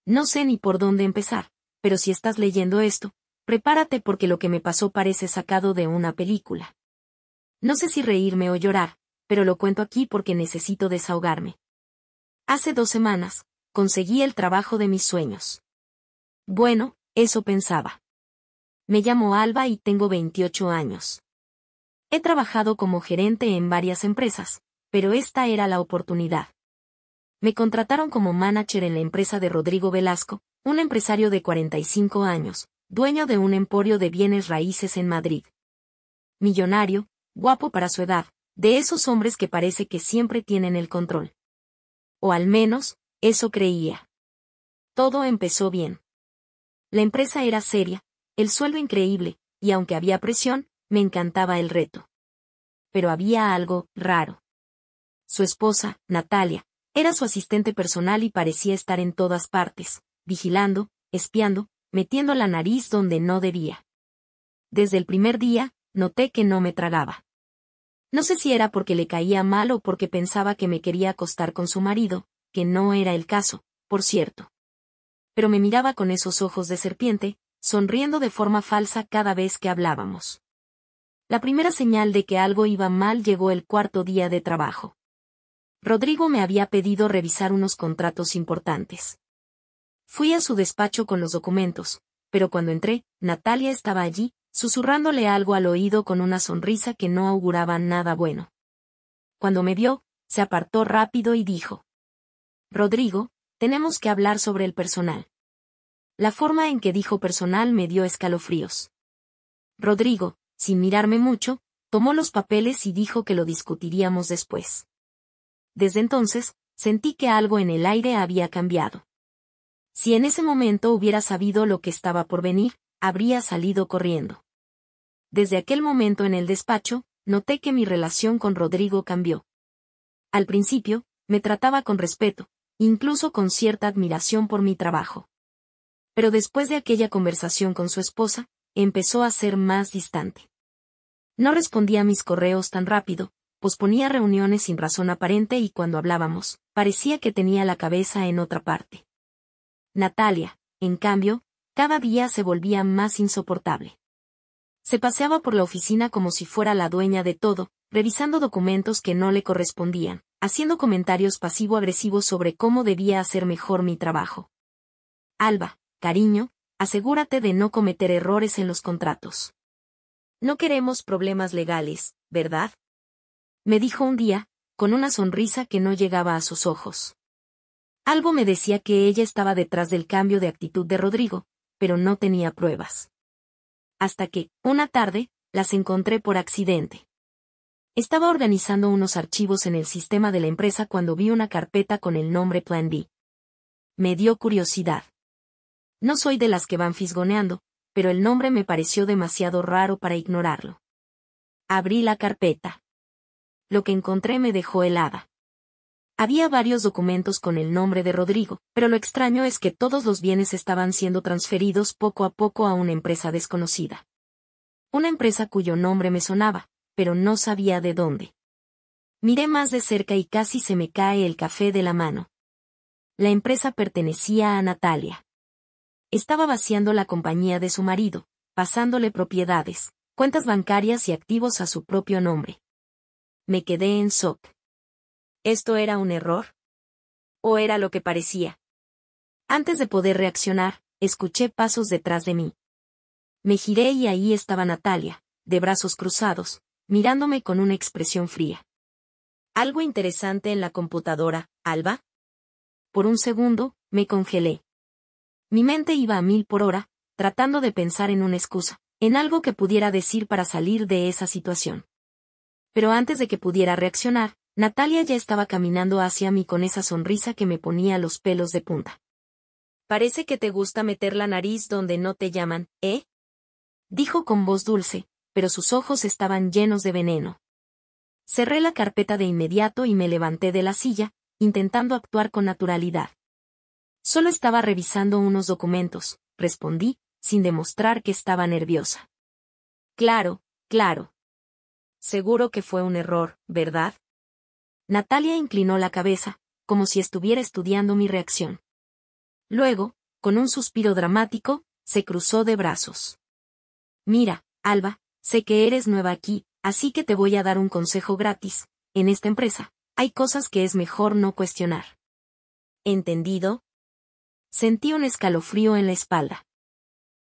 No sé ni por dónde empezar, pero si estás leyendo esto, prepárate porque lo que me pasó parece sacado de una película. No sé si reírme o llorar, pero lo cuento aquí porque necesito desahogarme. Hace 2 semanas, conseguí el trabajo de mis sueños. Bueno, eso pensaba. Me llamo Alba y tengo 28 años. He trabajado como gerente en varias empresas, pero esta era la oportunidad. Me contrataron como manager en la empresa de Rodrigo Velasco, un empresario de 45 años, dueño de un emporio de bienes raíces en Madrid. Millonario, guapo para su edad, de esos hombres que parece que siempre tienen el control. O al menos, eso creía. Todo empezó bien. La empresa era seria, el sueldo increíble, y aunque había presión, me encantaba el reto. Pero había algo raro. Su esposa, Natalia, era su asistente personal y parecía estar en todas partes, vigilando, espiando, metiendo la nariz donde no debía. Desde el primer día, noté que no me tragaba. No sé si era porque le caía mal o porque pensaba que me quería acostar con su marido, que no era el caso, por cierto. Pero me miraba con esos ojos de serpiente, sonriendo de forma falsa cada vez que hablábamos. La primera señal de que algo iba mal llegó el 4.º día de trabajo. Rodrigo me había pedido revisar unos contratos importantes. Fui a su despacho con los documentos, pero cuando entré, Natalia estaba allí, susurrándole algo al oído con una sonrisa que no auguraba nada bueno. Cuando me vio, se apartó rápido y dijo: «Rodrigo, tenemos que hablar sobre el personal». La forma en que dijo personal me dio escalofríos. Rodrigo, sin mirarme mucho, tomó los papeles y dijo que lo discutiríamos después. Desde entonces, sentí que algo en el aire había cambiado. Si en ese momento hubiera sabido lo que estaba por venir, habría salido corriendo. Desde aquel momento en el despacho, noté que mi relación con Rodrigo cambió. Al principio, me trataba con respeto, incluso con cierta admiración por mi trabajo. Pero después de aquella conversación con su esposa, empezó a ser más distante. No respondía a mis correos tan rápido, posponía reuniones sin razón aparente y cuando hablábamos, parecía que tenía la cabeza en otra parte. Natalia, en cambio, cada día se volvía más insoportable. Se paseaba por la oficina como si fuera la dueña de todo, revisando documentos que no le correspondían, haciendo comentarios pasivo-agresivos sobre cómo debía hacer mejor mi trabajo. Alba, cariño, asegúrate de no cometer errores en los contratos. No queremos problemas legales, ¿verdad?, me dijo un día, con una sonrisa que no llegaba a sus ojos. Algo me decía que ella estaba detrás del cambio de actitud de Rodrigo, pero no tenía pruebas. Hasta que, una tarde, las encontré por accidente. Estaba organizando unos archivos en el sistema de la empresa cuando vi una carpeta con el nombre Plan B. Me dio curiosidad. No soy de las que van fisgoneando, pero el nombre me pareció demasiado raro para ignorarlo. Abrí la carpeta. Lo que encontré me dejó helada. Había varios documentos con el nombre de Rodrigo, pero lo extraño es que todos los bienes estaban siendo transferidos poco a poco a una empresa desconocida. Una empresa cuyo nombre me sonaba, pero no sabía de dónde. Miré más de cerca y casi se me cae el café de la mano. La empresa pertenecía a Natalia. Estaba vaciando la compañía de su marido, pasándole propiedades, cuentas bancarias y activos a su propio nombre. Me quedé en shock. ¿Esto era un error? ¿O era lo que parecía? Antes de poder reaccionar, escuché pasos detrás de mí. Me giré y ahí estaba Natalia, de brazos cruzados, mirándome con una expresión fría. ¿Algo interesante en la computadora, Alba? Por un segundo, me congelé. Mi mente iba a 1000 por hora, tratando de pensar en una excusa, en algo que pudiera decir para salir de esa situación. Pero antes de que pudiera reaccionar, Natalia ya estaba caminando hacia mí con esa sonrisa que me ponía los pelos de punta. Parece que te gusta meter la nariz donde no te llaman, ¿eh?, dijo con voz dulce, pero sus ojos estaban llenos de veneno. Cerré la carpeta de inmediato y me levanté de la silla, intentando actuar con naturalidad. Solo estaba revisando unos documentos, respondí, sin demostrar que estaba nerviosa. Claro, claro. Seguro que fue un error, ¿verdad? Natalia inclinó la cabeza, como si estuviera estudiando mi reacción. Luego, con un suspiro dramático, se cruzó de brazos. Mira, Alba, sé que eres nueva aquí, así que te voy a dar un consejo gratis. En esta empresa, hay cosas que es mejor no cuestionar. ¿Entendido? Sentí un escalofrío en la espalda.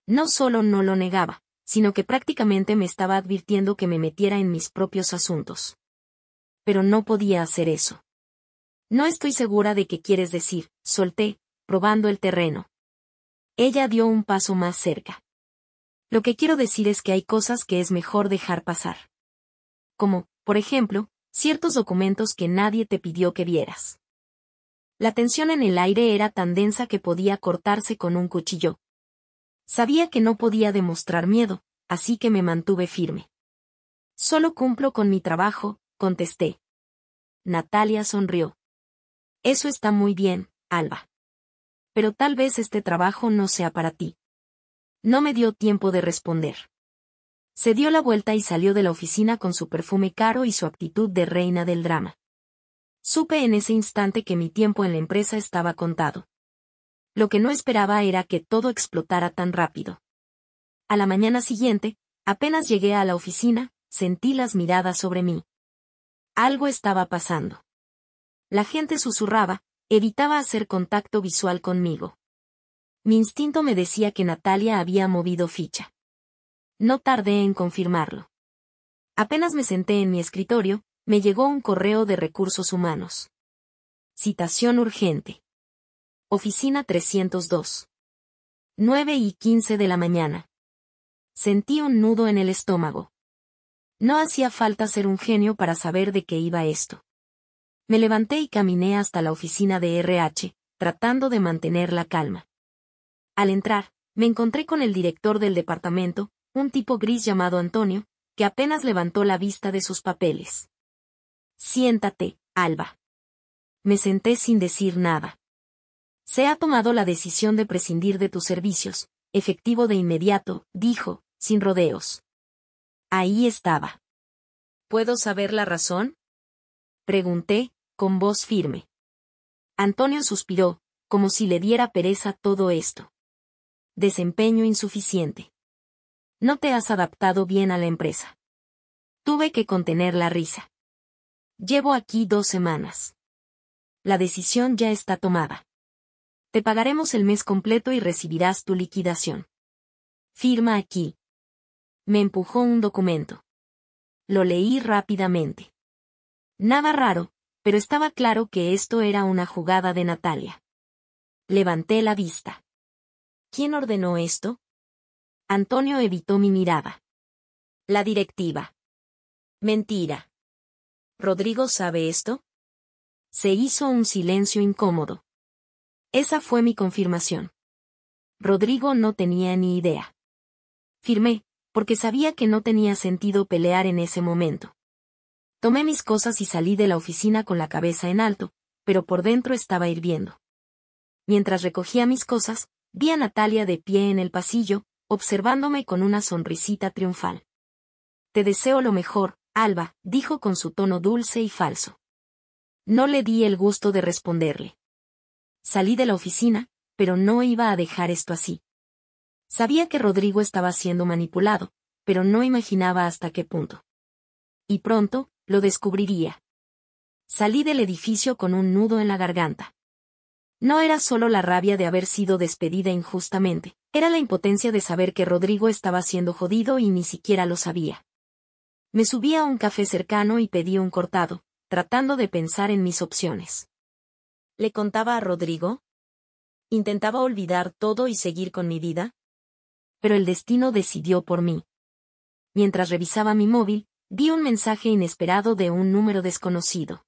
No solo no lo negaba, sino que prácticamente me estaba advirtiendo que me metiera en mis propios asuntos. Pero no podía hacer eso. No estoy segura de qué quieres decir, solté, probando el terreno. Ella dio un paso más cerca. Lo que quiero decir es que hay cosas que es mejor dejar pasar. Como, por ejemplo, ciertos documentos que nadie te pidió que vieras. La tensión en el aire era tan densa que podía cortarse con un cuchillo. Sabía que no podía demostrar miedo, así que me mantuve firme. Solo cumplo con mi trabajo, contesté. Natalia sonrió. Eso está muy bien, Alba. Pero tal vez este trabajo no sea para ti. No me dio tiempo de responder. Se dio la vuelta y salió de la oficina con su perfume caro y su actitud de reina del drama. Supe en ese instante que mi tiempo en la empresa estaba contado. Lo que no esperaba era que todo explotara tan rápido. A la mañana siguiente, apenas llegué a la oficina, sentí las miradas sobre mí. Algo estaba pasando. La gente susurraba, evitaba hacer contacto visual conmigo. Mi instinto me decía que Natalia había movido ficha. No tardé en confirmarlo. Apenas me senté en mi escritorio, me llegó un correo de recursos humanos. Citación urgente. Oficina 302. 9:15 de la mañana. Sentí un nudo en el estómago. No hacía falta ser un genio para saber de qué iba esto. Me levanté y caminé hasta la oficina de RH, tratando de mantener la calma. Al entrar, me encontré con el director del departamento, un tipo gris llamado Antonio, que apenas levantó la vista de sus papeles. Siéntate, Alba. Me senté sin decir nada. Se ha tomado la decisión de prescindir de tus servicios, efectivo de inmediato, dijo, sin rodeos. Ahí estaba. ¿Puedo saber la razón? Pregunté, con voz firme. Antonio suspiró, como si le diera pereza todo esto. Desempeño insuficiente. No te has adaptado bien a la empresa. Tuve que contener la risa. Llevo aquí 2 semanas. La decisión ya está tomada. Te pagaremos el mes completo y recibirás tu liquidación. Firma aquí. Me empujó un documento. Lo leí rápidamente. Nada raro, pero estaba claro que esto era una jugada de Natalia. Levanté la vista. ¿Quién ordenó esto? Antonio evitó mi mirada. La directiva. Mentira. ¿Rodrigo sabe esto? Se hizo un silencio incómodo. Esa fue mi confirmación. Rodrigo no tenía ni idea. Firmé, porque sabía que no tenía sentido pelear en ese momento. Tomé mis cosas y salí de la oficina con la cabeza en alto, pero por dentro estaba hirviendo. Mientras recogía mis cosas, vi a Natalia de pie en el pasillo, observándome con una sonrisita triunfal. Te deseo lo mejor, Alba, dijo con su tono dulce y falso. No le di el gusto de responderle. Salí de la oficina, pero no iba a dejar esto así. Sabía que Rodrigo estaba siendo manipulado, pero no imaginaba hasta qué punto. Y pronto, lo descubriría. Salí del edificio con un nudo en la garganta. No era solo la rabia de haber sido despedida injustamente, era la impotencia de saber que Rodrigo estaba siendo jodido y ni siquiera lo sabía. Me subí a un café cercano y pedí un cortado, tratando de pensar en mis opciones. ¿Le contaba a Rodrigo? ¿Intentaba olvidar todo y seguir con mi vida? Pero el destino decidió por mí. Mientras revisaba mi móvil, vi un mensaje inesperado de un número desconocido.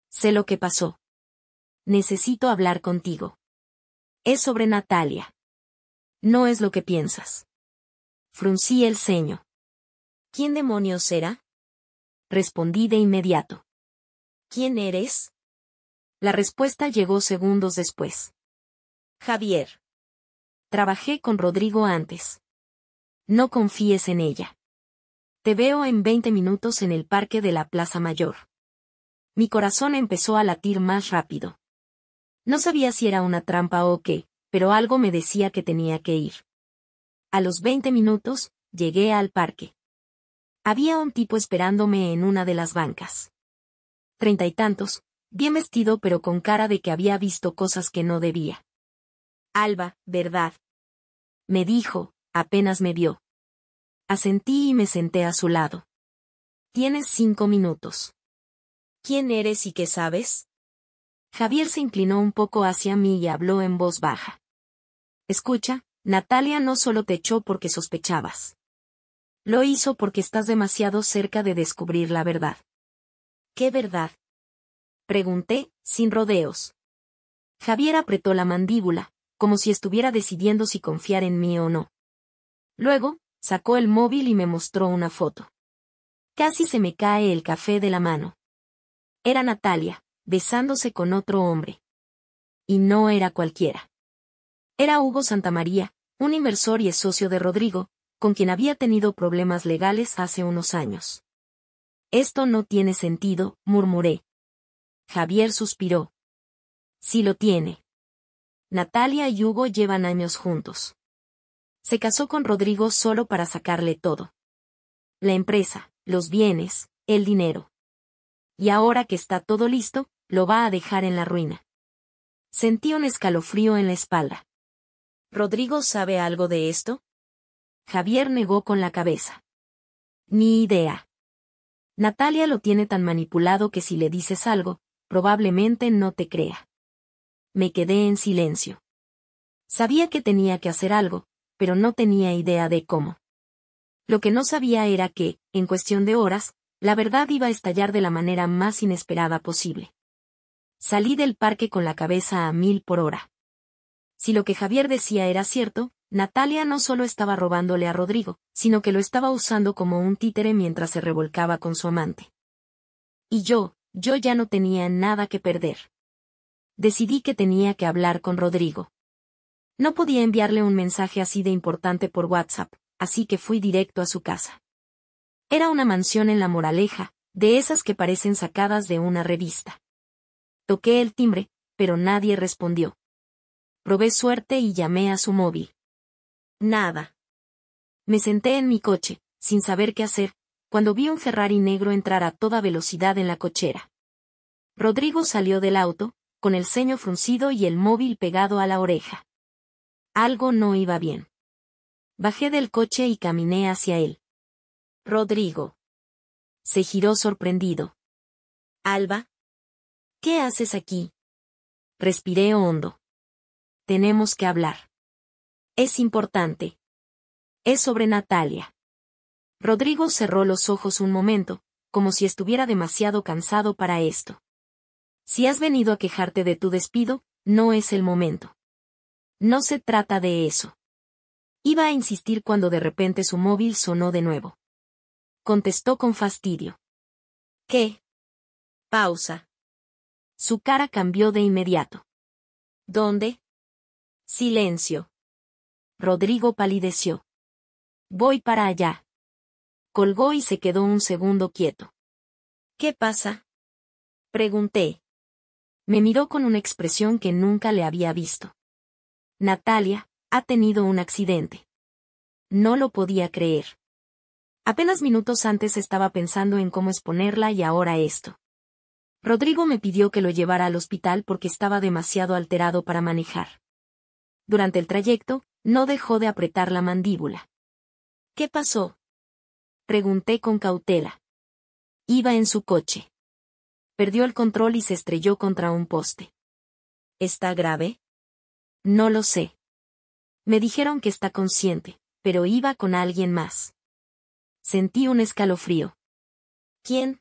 Sé lo que pasó. Necesito hablar contigo. Es sobre Natalia. No es lo que piensas. Fruncí el ceño. ¿Quién demonios era? Respondí de inmediato. ¿Quién eres? La respuesta llegó segundos después. Javier. Trabajé con Rodrigo antes. No confíes en ella. Te veo en 20 minutos en el parque de la Plaza Mayor. Mi corazón empezó a latir más rápido. No sabía si era una trampa o qué, pero algo me decía que tenía que ir. A los 20 minutos, llegué al parque. Había un tipo esperándome en una de las bancas. 30 y tantos, bien vestido pero con cara de que había visto cosas que no debía. Alba, ¿verdad? Me dijo, apenas me vio. Asentí y me senté a su lado. Tienes 5 minutos. ¿Quién eres y qué sabes? Javier se inclinó un poco hacia mí y habló en voz baja. Escucha, Natalia no solo te echó porque sospechabas. Lo hizo porque estás demasiado cerca de descubrir la verdad. ¿Qué verdad? Pregunté, sin rodeos. Javier apretó la mandíbula, como si estuviera decidiendo si confiar en mí o no. Luego, sacó el móvil y me mostró una foto. Casi se me cae el café de la mano. Era Natalia, besándose con otro hombre. Y no era cualquiera. Era Hugo Santamaría, un inversor y socio de Rodrigo, con quien había tenido problemas legales hace unos años. Esto no tiene sentido, murmuré. Javier suspiró. Sí lo tiene. Natalia y Hugo llevan años juntos. Se casó con Rodrigo solo para sacarle todo. La empresa, los bienes, el dinero. Y ahora que está todo listo, lo va a dejar en la ruina. Sentí un escalofrío en la espalda. ¿Rodrigo sabe algo de esto? Javier negó con la cabeza. Ni idea. Natalia lo tiene tan manipulado que si le dices algo, probablemente no te crea. Me quedé en silencio. Sabía que tenía que hacer algo, pero no tenía idea de cómo. Lo que no sabía era que, en cuestión de horas, la verdad iba a estallar de la manera más inesperada posible. Salí del parque con la cabeza a 1000 por hora. Si lo que Javier decía era cierto, Natalia no solo estaba robándole a Rodrigo, sino que lo estaba usando como un títere mientras se revolcaba con su amante. Y yo ya no tenía nada que perder. Decidí que tenía que hablar con Rodrigo. No podía enviarle un mensaje así de importante por WhatsApp, así que fui directo a su casa. Era una mansión en La Moraleja, de esas que parecen sacadas de una revista. Toqué el timbre, pero nadie respondió. Probé suerte y llamé a su móvil. Nada. Me senté en mi coche, sin saber qué hacer, cuando vi un Ferrari negro entrar a toda velocidad en la cochera. Rodrigo salió del auto, con el ceño fruncido y el móvil pegado a la oreja. Algo no iba bien. Bajé del coche y caminé hacia él. Rodrigo. Se giró sorprendido. Alba. ¿Qué haces aquí? Respiré hondo. Tenemos que hablar. Es importante. Es sobre Natalia. Rodrigo cerró los ojos un momento, como si estuviera demasiado cansado para esto. Si has venido a quejarte de tu despido, no es el momento. No se trata de eso. Iba a insistir cuando de repente su móvil sonó de nuevo. Contestó con fastidio. ¿Qué? Pausa. Su cara cambió de inmediato. ¿Dónde? Silencio. Rodrigo palideció. Voy para allá. Colgó y se quedó un segundo quieto. ¿Qué pasa? Pregunté. Me miró con una expresión que nunca le había visto. Natalia ha tenido un accidente. No lo podía creer. Apenas minutos antes estaba pensando en cómo exponerla y ahora esto. Rodrigo me pidió que lo llevara al hospital porque estaba demasiado alterado para manejar. Durante el trayecto, no dejó de apretar la mandíbula. ¿Qué pasó? Pregunté con cautela. Iba en su coche. Perdió el control y se estrelló contra un poste. ¿Está grave? No lo sé. Me dijeron que está consciente, pero iba con alguien más. Sentí un escalofrío. ¿Quién?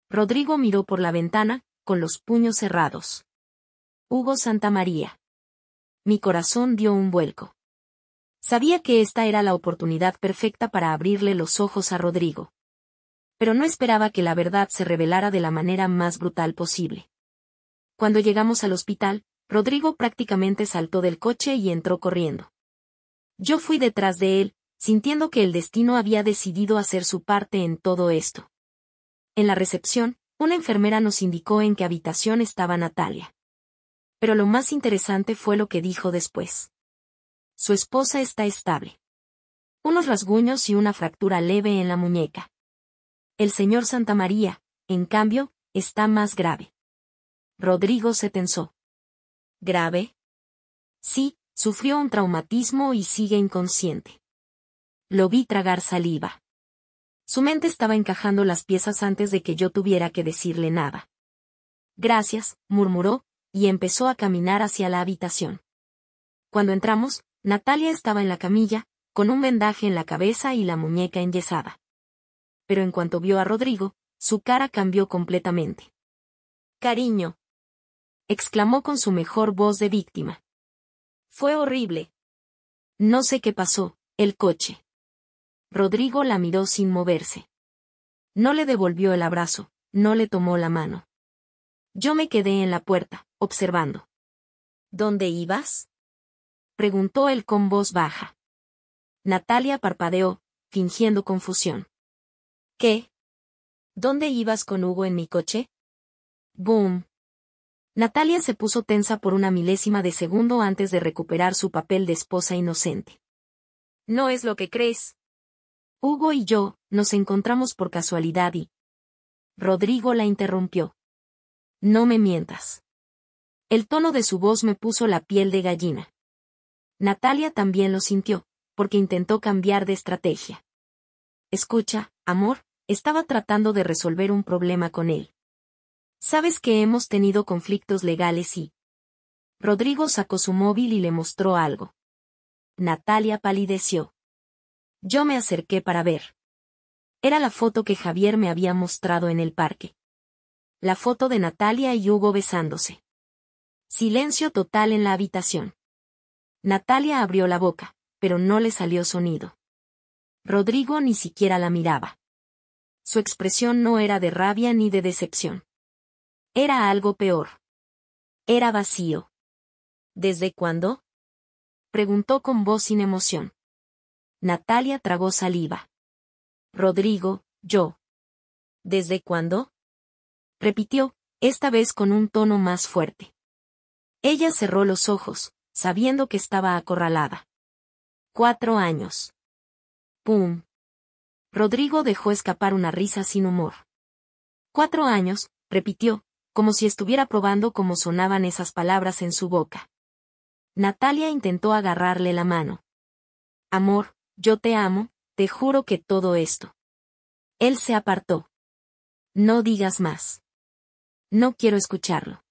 Rodrigo miró por la ventana, con los puños cerrados. Hugo Santamaría. Mi corazón dio un vuelco. Sabía que esta era la oportunidad perfecta para abrirle los ojos a Rodrigo. Pero no esperaba que la verdad se revelara de la manera más brutal posible. Cuando llegamos al hospital, Rodrigo prácticamente saltó del coche y entró corriendo. Yo fui detrás de él, sintiendo que el destino había decidido hacer su parte en todo esto. En la recepción, una enfermera nos indicó en qué habitación estaba Natalia. Pero lo más interesante fue lo que dijo después. Su esposa está estable. Unos rasguños y una fractura leve en la muñeca. El señor Santamaría, en cambio, está más grave. Rodrigo se tensó. ¿Grave? Sí, sufrió un traumatismo y sigue inconsciente. Lo vi tragar saliva. Su mente estaba encajando las piezas antes de que yo tuviera que decirle nada. Gracias, murmuró, y empezó a caminar hacia la habitación. Cuando entramos, Natalia estaba en la camilla, con un vendaje en la cabeza y la muñeca enyesada. Pero en cuanto vio a Rodrigo, su cara cambió completamente. «Cariño», exclamó con su mejor voz de víctima. «Fue horrible. No sé qué pasó, el coche». Rodrigo la miró sin moverse. No le devolvió el abrazo, no le tomó la mano. Yo me quedé en la puerta, observando. ¿Dónde ibas?, preguntó él con voz baja. Natalia parpadeó, fingiendo confusión. ¿Qué? ¿Dónde ibas con Hugo en mi coche? ¡Boom! Natalia se puso tensa por una milésima de segundo antes de recuperar su papel de esposa inocente. No es lo que crees. Hugo y yo nos encontramos por casualidad y... Rodrigo la interrumpió. No me mientas. El tono de su voz me puso la piel de gallina. Natalia también lo sintió, porque intentó cambiar de estrategia. Escucha, amor, estaba tratando de resolver un problema con él. Sabes que hemos tenido conflictos legales y... Rodrigo sacó su móvil y le mostró algo. Natalia palideció. Yo me acerqué para ver. Era la foto que Javier me había mostrado en el parque. La foto de Natalia y Hugo besándose. Silencio total en la habitación. Natalia abrió la boca, pero no le salió sonido. Rodrigo ni siquiera la miraba. Su expresión no era de rabia ni de decepción. Era algo peor. Era vacío. ¿Desde cuándo?, preguntó con voz sin emoción. Natalia tragó saliva. Rodrigo, yo. ¿Desde cuándo?, repitió, esta vez con un tono más fuerte. Ella cerró los ojos, sabiendo que estaba acorralada. 4 años. ¡Pum! Rodrigo dejó escapar una risa sin humor. 4 años, repitió, como si estuviera probando cómo sonaban esas palabras en su boca. Natalia intentó agarrarle la mano. Amor, yo te amo, te juro que todo esto. Él se apartó. No digas más. No quiero escucharlo.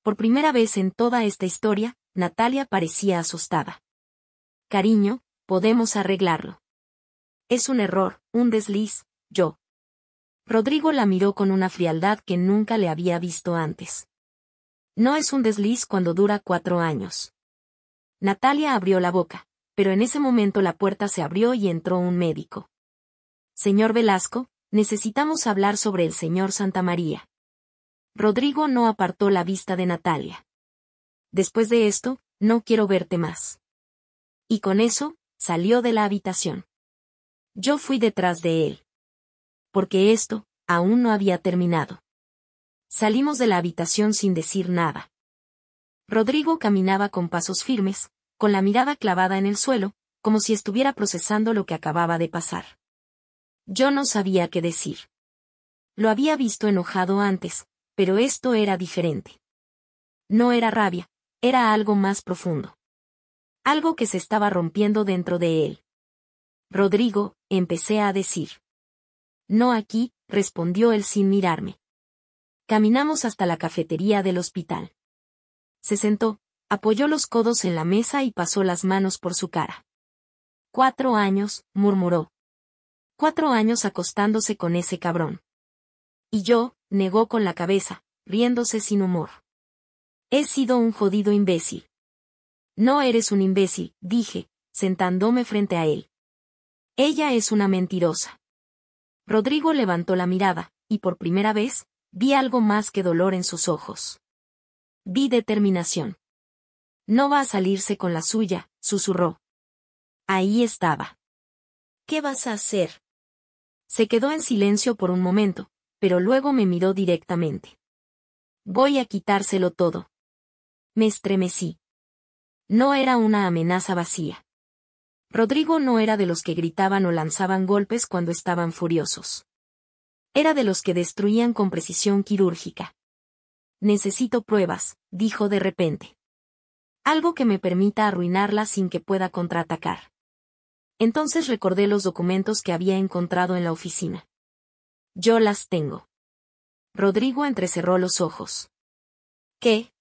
Por primera vez en toda esta historia, Natalia parecía asustada. Cariño, podemos arreglarlo. Es un error, un desliz, yo. Rodrigo la miró con una frialdad que nunca le había visto antes. No es un desliz cuando dura 4 años. Natalia abrió la boca, pero en ese momento la puerta se abrió y entró un médico. Señor Velasco, necesitamos hablar sobre el señor Santamaría. Rodrigo no apartó la vista de Natalia. Después de esto, no quiero verte más. Y con eso, salió de la habitación. Yo fui detrás de él. Porque esto, aún no había terminado. Salimos de la habitación sin decir nada. Rodrigo caminaba con pasos firmes, con la mirada clavada en el suelo, como si estuviera procesando lo que acababa de pasar. Yo no sabía qué decir. Lo había visto enojado antes, pero esto era diferente. No era rabia, era algo más profundo. Algo que se estaba rompiendo dentro de él. Rodrigo, empecé a decir. No aquí, respondió él sin mirarme. Caminamos hasta la cafetería del hospital. Se sentó, apoyó los codos en la mesa y pasó las manos por su cara. 4 años, murmuró. 4 años acostándose con ese cabrón. Y yo, negó con la cabeza, riéndose sin humor. He sido un jodido imbécil. No eres un imbécil, dije, sentándome frente a él. Ella es una mentirosa. Rodrigo levantó la mirada, y por primera vez, vi algo más que dolor en sus ojos. Vi determinación. No va a salirse con la suya, susurró. Ahí estaba. ¿Qué vas a hacer? Se quedó en silencio por un momento, pero luego me miró directamente. Voy a quitárselo todo. Me estremecí. No era una amenaza vacía. Rodrigo no era de los que gritaban o lanzaban golpes cuando estaban furiosos. Era de los que destruían con precisión quirúrgica. Necesito pruebas, dijo de repente. Algo que me permita arruinarla sin que pueda contraatacar. Entonces recordé los documentos que había encontrado en la oficina. Yo las tengo. Rodrigo entrecerró los ojos. ¿Qué?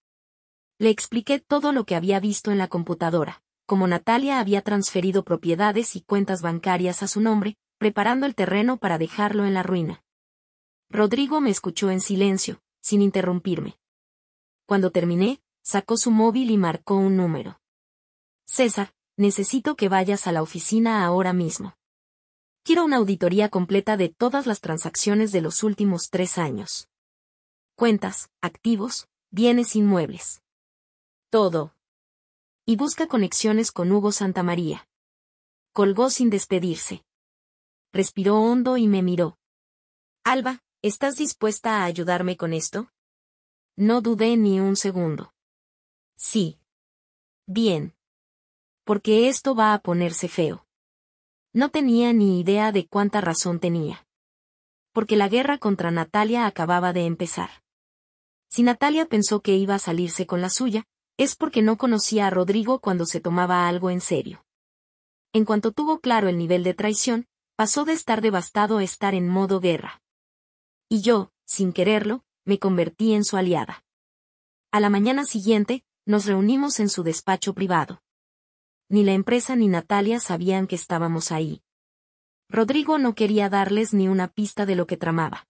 Le expliqué todo lo que había visto en la computadora, como Natalia había transferido propiedades y cuentas bancarias a su nombre, preparando el terreno para dejarlo en la ruina. Rodrigo me escuchó en silencio, sin interrumpirme. Cuando terminé, sacó su móvil y marcó un número. César, necesito que vayas a la oficina ahora mismo. Quiero una auditoría completa de todas las transacciones de los últimos 3 años. Cuentas, activos, bienes inmuebles. Todo. Y busca conexiones con Hugo Santamaría. Colgó sin despedirse. Respiró hondo y me miró. Alba, ¿estás dispuesta a ayudarme con esto? No dudé ni un segundo. Sí. Bien. Porque esto va a ponerse feo. No tenía ni idea de cuánta razón tenía. Porque la guerra contra Natalia acababa de empezar. Si Natalia pensó que iba a salirse con la suya, es porque no conocía a Rodrigo cuando se tomaba algo en serio. En cuanto tuvo claro el nivel de traición, pasó de estar devastado a estar en modo guerra. Y yo, sin quererlo, me convertí en su aliada. A la mañana siguiente, nos reunimos en su despacho privado. Ni la empresa ni Natalia sabían que estábamos ahí. Rodrigo no quería darles ni una pista de lo que tramaba.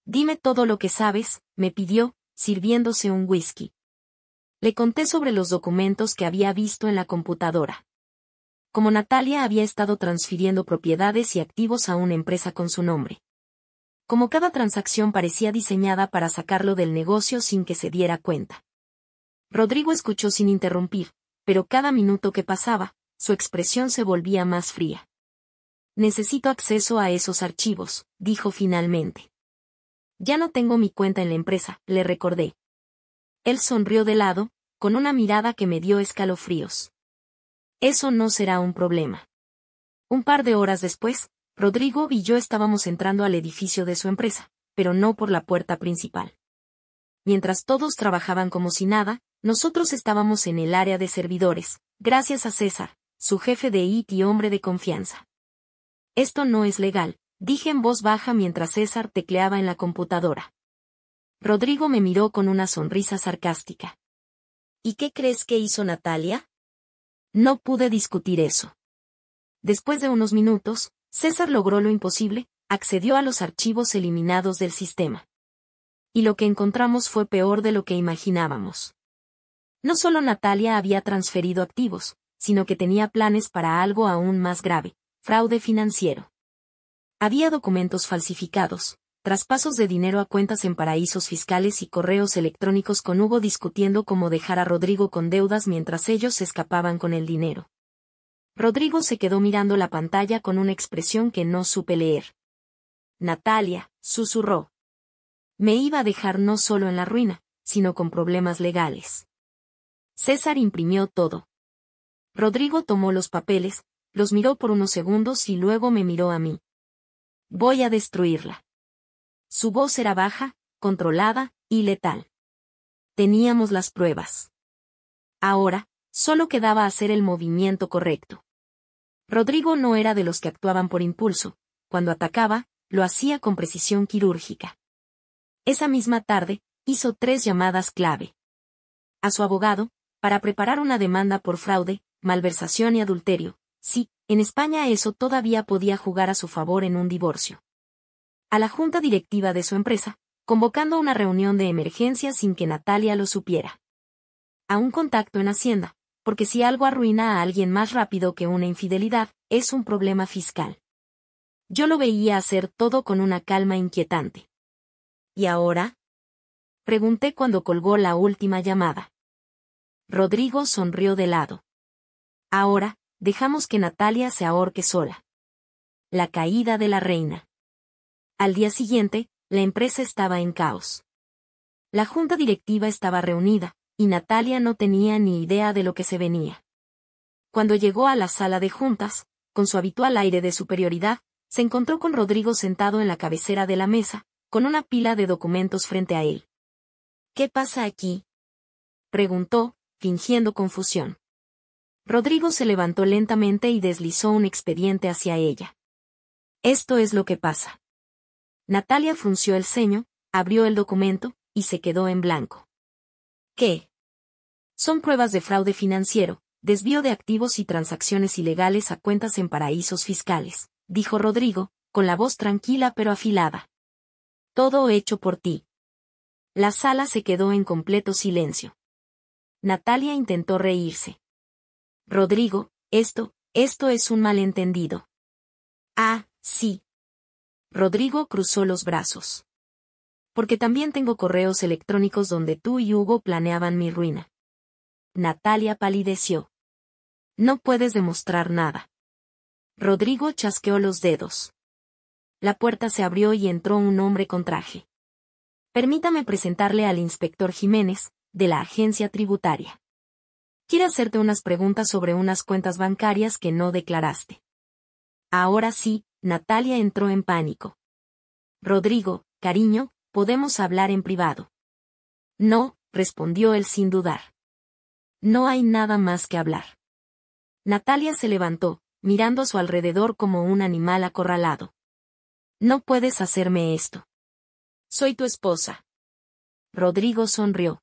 Dime todo lo que sabes, me pidió, sirviéndose un whisky. Le conté sobre los documentos que había visto en la computadora. Como Natalia había estado transfiriendo propiedades y activos a una empresa con su nombre. Como cada transacción parecía diseñada para sacarlo del negocio sin que se diera cuenta. Rodrigo escuchó sin interrumpir, pero cada minuto que pasaba, su expresión se volvía más fría. Necesito acceso a esos archivos, dijo finalmente. Ya no tengo mi cuenta en la empresa, le recordé. Él sonrió de lado, con una mirada que me dio escalofríos. Eso no será un problema. Un par de horas después, Rodrigo y yo estábamos entrando al edificio de su empresa, pero no por la puerta principal. Mientras todos trabajaban como si nada, nosotros estábamos en el área de servidores, gracias a César, su jefe de IT y hombre de confianza. Esto no es legal, dije en voz baja mientras César tecleaba en la computadora. Rodrigo me miró con una sonrisa sarcástica. ¿Y qué crees que hizo Natalia? No pude discutir eso. Después de unos minutos, César logró lo imposible, accedió a los archivos eliminados del sistema. Y lo que encontramos fue peor de lo que imaginábamos. No solo Natalia había transferido activos, sino que tenía planes para algo aún más grave, fraude financiero. Había documentos falsificados, traspasos de dinero a cuentas en paraísos fiscales y correos electrónicos con Hugo discutiendo cómo dejar a Rodrigo con deudas mientras ellos se escapaban con el dinero. Rodrigo se quedó mirando la pantalla con una expresión que no supe leer. Natalia, susurró. Me iba a dejar no solo en la ruina, sino con problemas legales. César imprimió todo. Rodrigo tomó los papeles, los miró por unos segundos y luego me miró a mí. Voy a destruirla. Su voz era baja, controlada, y letal. Teníamos las pruebas. Ahora, solo quedaba hacer el movimiento correcto. Rodrigo no era de los que actuaban por impulso. Cuando atacaba, lo hacía con precisión quirúrgica. Esa misma tarde, hizo 3 llamadas clave. A su abogado, para preparar una demanda por fraude, malversación y adulterio. Sí, en España eso todavía podía jugar a su favor en un divorcio. A la junta directiva de su empresa, convocando una reunión de emergencia sin que Natalia lo supiera. A un contacto en Hacienda, porque si algo arruina a alguien más rápido que una infidelidad, es un problema fiscal. Yo lo veía hacer todo con una calma inquietante. ¿Y ahora? Pregunté cuando colgó la última llamada. Rodrigo sonrió de lado. Ahora, dejamos que Natalia se ahorque sola. La caída de la reina. Al día siguiente, la empresa estaba en caos. La junta directiva estaba reunida, y Natalia no tenía ni idea de lo que se venía. Cuando llegó a la sala de juntas, con su habitual aire de superioridad, se encontró con Rodrigo sentado en la cabecera de la mesa, con una pila de documentos frente a él. ¿Qué pasa aquí?, preguntó, fingiendo confusión. Rodrigo se levantó lentamente y deslizó un expediente hacia ella. Esto es lo que pasa. Natalia frunció el ceño, abrió el documento, y se quedó en blanco. ¿Qué? Son pruebas de fraude financiero, desvío de activos y transacciones ilegales a cuentas en paraísos fiscales, dijo Rodrigo, con la voz tranquila pero afilada. Todo hecho por ti. La sala se quedó en completo silencio. Natalia intentó reírse. Rodrigo, esto es un malentendido. Ah, sí. Rodrigo cruzó los brazos. Porque también tengo correos electrónicos donde tú y Hugo planeaban mi ruina. Natalia palideció. No puedes demostrar nada. Rodrigo chasqueó los dedos. La puerta se abrió y entró un hombre con traje. Permítame presentarle al inspector Jiménez, de la agencia tributaria. Quiere hacerte unas preguntas sobre unas cuentas bancarias que no declaraste. Ahora sí, Natalia entró en pánico. Rodrigo, cariño, podemos hablar en privado. No, respondió él sin dudar. No hay nada más que hablar. Natalia se levantó, mirando a su alrededor como un animal acorralado. No puedes hacerme esto. Soy tu esposa. Rodrigo sonrió.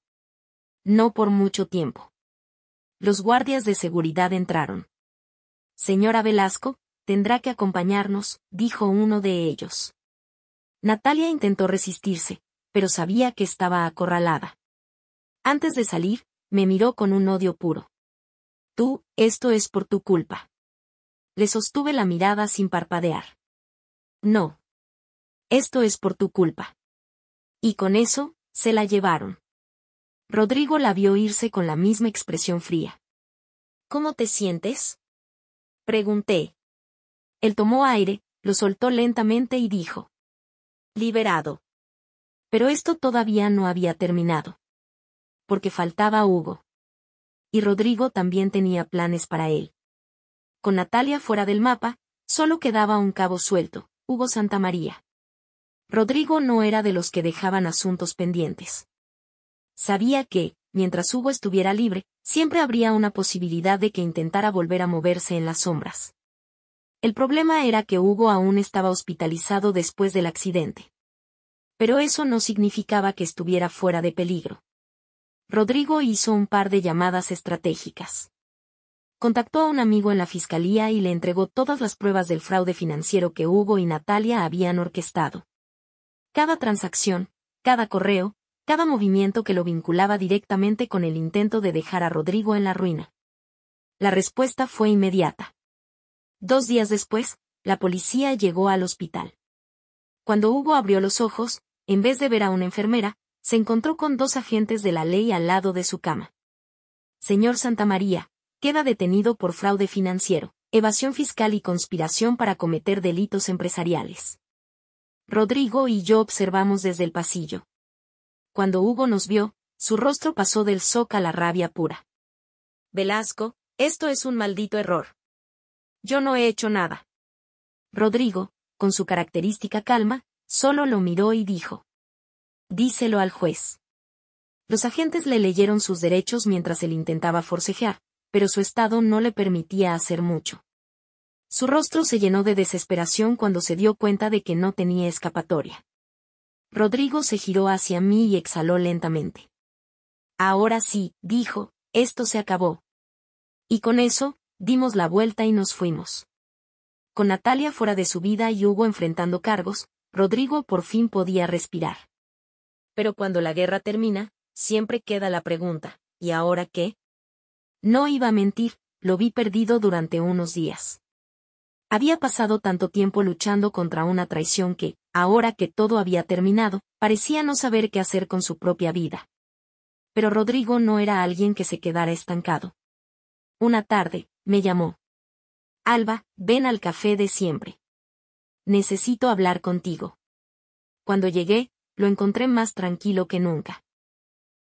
No por mucho tiempo. Los guardias de seguridad entraron. Señora Velasco, tendrá que acompañarnos, dijo uno de ellos. Natalia intentó resistirse, pero sabía que estaba acorralada. Antes de salir, me miró con un odio puro. Tú, esto es por tu culpa. Le sostuve la mirada sin parpadear. No. Esto es por tu culpa. Y con eso, se la llevaron. Rodrigo la vio irse con la misma expresión fría. ¿Cómo te sientes?, pregunté. Él tomó aire, lo soltó lentamente y dijo. Liberado. Pero esto todavía no había terminado. Porque faltaba Hugo. Y Rodrigo también tenía planes para él. Con Natalia fuera del mapa, solo quedaba un cabo suelto, Hugo Santamaría. Rodrigo no era de los que dejaban asuntos pendientes. Sabía que, mientras Hugo estuviera libre, siempre habría una posibilidad de que intentara volver a moverse en las sombras. El problema era que Hugo aún estaba hospitalizado después del accidente. Pero eso no significaba que estuviera fuera de peligro. Rodrigo hizo un par de llamadas estratégicas. Contactó a un amigo en la fiscalía y le entregó todas las pruebas del fraude financiero que Hugo y Natalia habían orquestado. Cada transacción, cada correo, cada movimiento que lo vinculaba directamente con el intento de dejar a Rodrigo en la ruina. La respuesta fue inmediata. 2 días después, la policía llegó al hospital. Cuando Hugo abrió los ojos, en vez de ver a una enfermera, se encontró con 2 agentes de la ley al lado de su cama. Señor Santamaría, queda detenido por fraude financiero, evasión fiscal y conspiración para cometer delitos empresariales. Rodrigo y yo observamos desde el pasillo. Cuando Hugo nos vio, su rostro pasó del shock a la rabia pura. Velasco, esto es un maldito error. Yo no he hecho nada. Rodrigo, con su característica calma, solo lo miró y dijo. Díselo al juez. Los agentes le leyeron sus derechos mientras él intentaba forcejear, pero su estado no le permitía hacer mucho. Su rostro se llenó de desesperación cuando se dio cuenta de que no tenía escapatoria. Rodrigo se giró hacia mí y exhaló lentamente. Ahora sí, dijo, esto se acabó. Y con eso, dimos la vuelta y nos fuimos. Con Natalia fuera de su vida y Hugo enfrentando cargos, Rodrigo por fin podía respirar. Pero cuando la guerra termina, siempre queda la pregunta, ¿y ahora qué? No iba a mentir, lo vi perdido durante unos días. Había pasado tanto tiempo luchando contra una traición que, ahora que todo había terminado, parecía no saber qué hacer con su propia vida. Pero Rodrigo no era alguien que se quedara estancado. Una tarde, me llamó. Alba, ven al café de siempre. Necesito hablar contigo. Cuando llegué, lo encontré más tranquilo que nunca.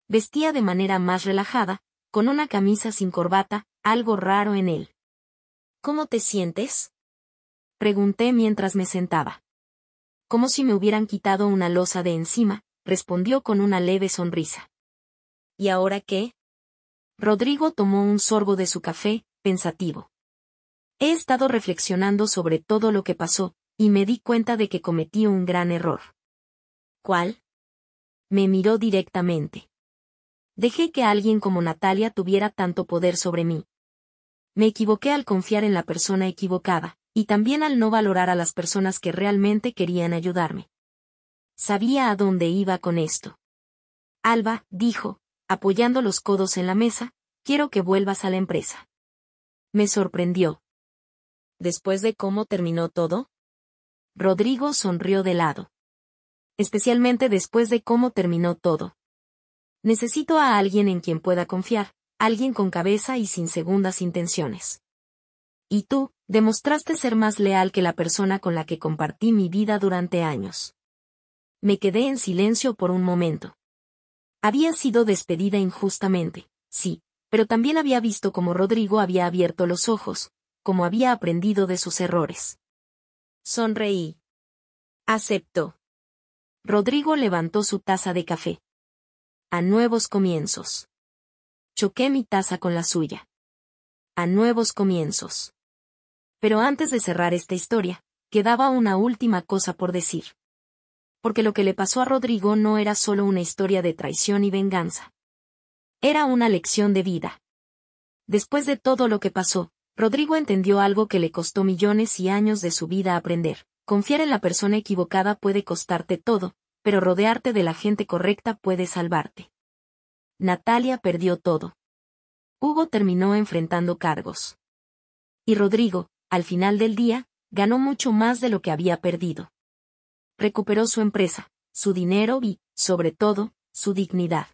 Vestía de manera más relajada, con una camisa sin corbata, algo raro en él. ¿Cómo te sientes?, pregunté mientras me sentaba. Como si me hubieran quitado una losa de encima, respondió con una leve sonrisa. ¿Y ahora qué? Rodrigo tomó un sorbo de su café, pensativo. He estado reflexionando sobre todo lo que pasó, y me di cuenta de que cometí un gran error. ¿Cuál? Me miró directamente. Dejé que alguien como Natalia tuviera tanto poder sobre mí. Me equivoqué al confiar en la persona equivocada, y también al no valorar a las personas que realmente querían ayudarme. Sabía a dónde iba con esto. Alba, dijo, apoyando los codos en la mesa, quiero que vuelvas a la empresa. Me sorprendió. ¿Después de cómo terminó todo? Rodrigo sonrió de lado. Especialmente después de cómo terminó todo. Necesito a alguien en quien pueda confiar, alguien con cabeza y sin segundas intenciones. Y tú, demostraste ser más leal que la persona con la que compartí mi vida durante años. Me quedé en silencio por un momento. Había sido despedida injustamente, sí, pero también había visto cómo Rodrigo había abierto los ojos, cómo había aprendido de sus errores. Sonreí. Aceptó. Rodrigo levantó su taza de café. A nuevos comienzos. Choqué mi taza con la suya. A nuevos comienzos. Pero antes de cerrar esta historia, quedaba una última cosa por decir. Porque lo que le pasó a Rodrigo no era solo una historia de traición y venganza. Era una lección de vida. Después de todo lo que pasó, Rodrigo entendió algo que le costó millones y años de su vida aprender. Confiar en la persona equivocada puede costarte todo, pero rodearte de la gente correcta puede salvarte. Natalia perdió todo. Hugo terminó enfrentando cargos. Y Rodrigo, al final del día, ganó mucho más de lo que había perdido. Recuperó su empresa, su dinero y, sobre todo, su dignidad.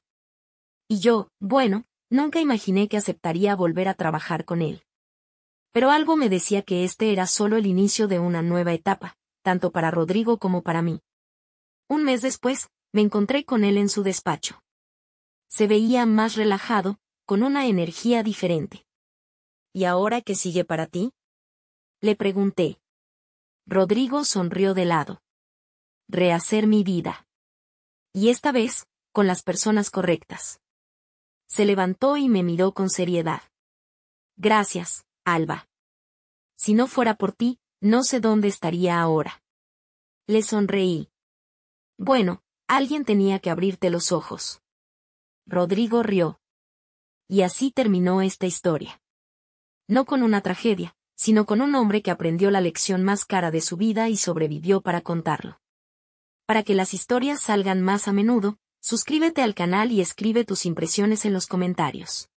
Y yo, bueno, nunca imaginé que aceptaría volver a trabajar con él. Pero algo me decía que este era solo el inicio de una nueva etapa, tanto para Rodrigo como para mí. Un mes después, me encontré con él en su despacho. Se veía más relajado, con una energía diferente. ¿Y ahora qué sigue para ti?, le pregunté. Rodrigo sonrió de lado. Rehacer mi vida. Y esta vez, con las personas correctas. Se levantó y me miró con seriedad. Gracias, Alba. Si no fuera por ti, no sé dónde estaría ahora. Le sonreí. Bueno, alguien tenía que abrirte los ojos. Rodrigo rió. Y así terminó esta historia. No con una tragedia, sino con un hombre que aprendió la lección más cara de su vida y sobrevivió para contarlo. Para que las historias salgan más a menudo, suscríbete al canal y escribe tus impresiones en los comentarios.